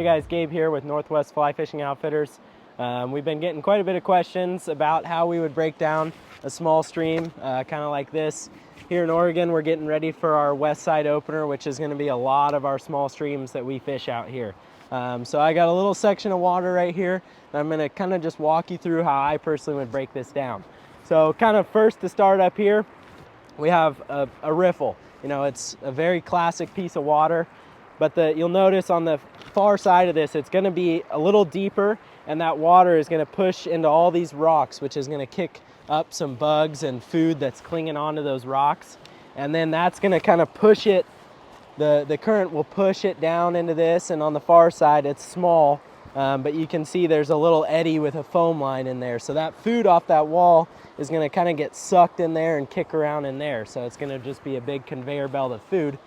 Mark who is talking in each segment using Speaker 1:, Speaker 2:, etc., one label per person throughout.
Speaker 1: Hey guys, Gabe here with Northwest Fly Fishing Outfitters. We've been getting quite a bit of questions about how we would break down a small stream, kind of like this. Here in Oregon, we're getting ready for our west side opener, which is going to be a lot of our small streams that we fish out here. So I got a little section of water right here, and I'm going to kind of just walk you through how I personally would break this down. So kind of first to start up here, we have a riffle. You know, it's a very classic piece of water. But you'll notice on the far side of this, it's going to be a little deeper, and that water is going to push into all these rocks, which is going to kick up some bugs and food that's clinging onto those rocks. And then that's going to kind of push it, the current will push it down into this, and on the far side it's small, but you can see there's a little eddy with a foam line in there. So that food off that wall is going to kind of get sucked in there and kick around in there. So it's going to just be a big conveyor belt of food.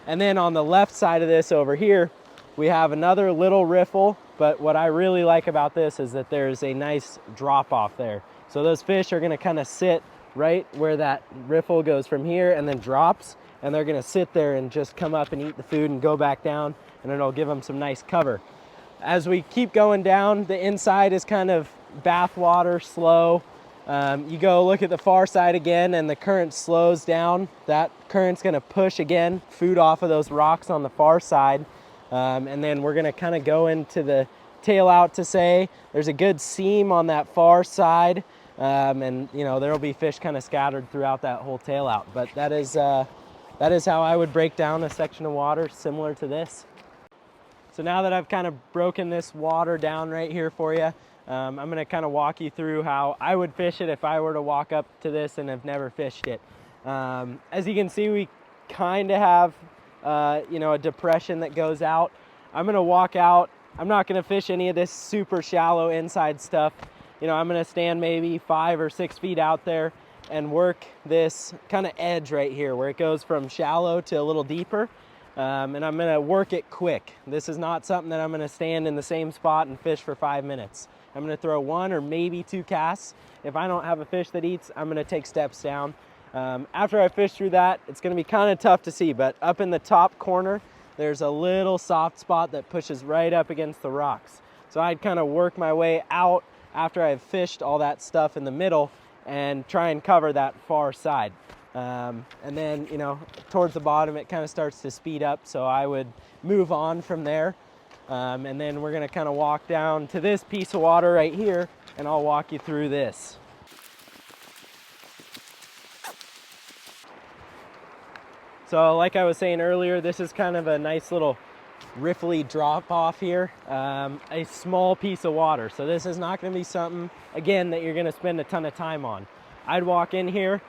Speaker 1: And then on the left side of this over here, we have another little riffle, but what I really like about this is that there's a nice drop off there. So those fish are gonna kind of sit right where that riffle goes from here and then drops, and they're gonna sit there and just come up and eat the food and go back down, and it'll give them some nice cover. As we keep going down, the inside is kind of bathwater, slow. You go look at the far side again, and the current slows down. That current's gonna push again food off of those rocks on the far side, and then we're gonna kind of go into the tail out to say there's a good seam on that far side, and you know there'll be fish kind of scattered throughout that whole tail out. But that is how I would break down a section of water similar to this. So now that I've kind of broken this water down right here for you, I'm going to kind of walk you through how I would fish it if I were to walk up to this and have never fished it. As you can see, we kind of have you know, a depression that goes out. I'm going to walk out. I'm not going to fish any of this super shallow inside stuff. You know, I'm going to stand maybe 5 or 6 feet out there and work this kind of edge right here where it goes from shallow to a little deeper. And I'm going to work it quick. This is not something that I'm going to stand in the same spot and fish for 5 minutes. I'm going to throw 1 or maybe 2 casts. If I don't have a fish that eats, I'm going to take steps down. After I fish through that, it's going to be kind of tough to see, but up in the top corner, there's a little soft spot that pushes right up against the rocks. So I'd kind of work my way out after I've fished all that stuff in the middle and try and cover that far side. And then, you know, towards the bottom, it kind of starts to speed up. So I would move on from there. And then we're going to kind of walk down to this piece of water right here, and I'll walk you through this. So like I was saying earlier, this is kind of a nice little riffly drop off here, a small piece of water. So this is not going to be something, again, that you're going to spend a ton of time on. I'd walk in here,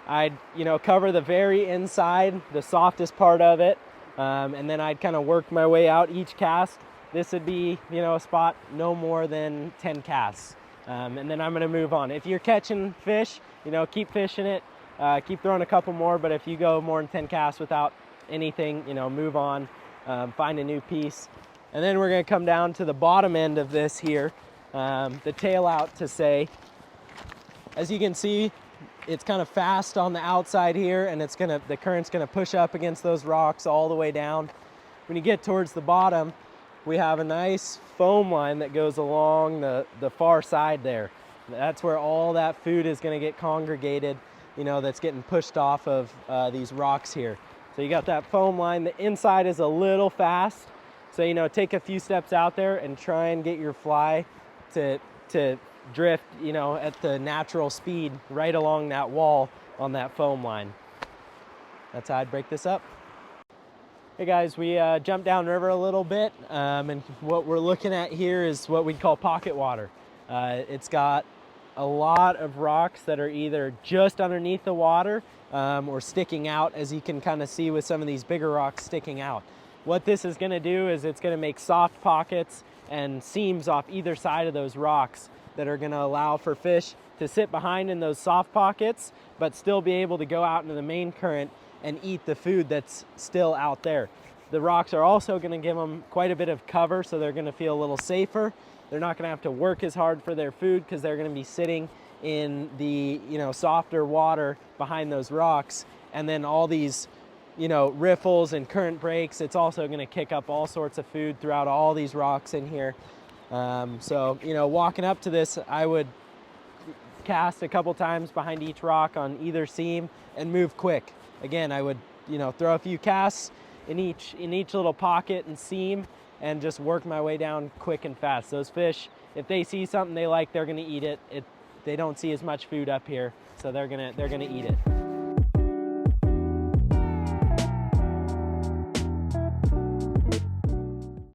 Speaker 1: I'd, you know, cover the very inside, the softest part of it, and then I'd kind of work my way out each cast. This would be, you know, a spot no more than 10 casts, and then I'm going to move on. If you're catching fish, you know, keep fishing it, keep throwing a couple more, but if you go more than 10 casts without anything, you know, move on, find a new piece. And then we're going to come down to the bottom end of this here, the tail out to say. As you can see, it's kind of fast on the outside here, and the current's gonna push up against those rocks all the way down. When you get towards the bottom, we have a nice foam line that goes along the far side there. That's where all that food is gonna get congregated, you know, that's getting pushed off of these rocks here. So you got that foam line. The inside is a little fast, so, you know, take a few steps out there and try and get your fly to drift, you know, at the natural speed right along that wall on that foam line. That's how I'd break this up. Hey guys, we jumped downriver a little bit, and what we're looking at here is what we'd call pocket water. It's got a lot of rocks that are either just underneath the water or sticking out, as you can kind of see with some of these bigger rocks sticking out. What this is going to do is it's going to make soft pockets and seams off either side of those rocks that are going to allow for fish to sit behind in those soft pockets, but still be able to go out into the main current and eat the food that's still out there. The rocks are also going to give them quite a bit of cover, so they're going to feel a little safer. They're not going to have to work as hard for their food because they're going to be sitting in the, you know, softer water behind those rocks. And then all these you know, riffles and current breaks, it's also going to kick up all sorts of food throughout all these rocks in here. So, you know, walking up to this, I would cast a couple times behind each rock on either seam and move quick. Again, I would, you know, throw a few casts in each little pocket and seam and just work my way down quick and fast. Those fish, if they see something they like, they're going to eat it. They don't see as much food up here, so they're going to eat it.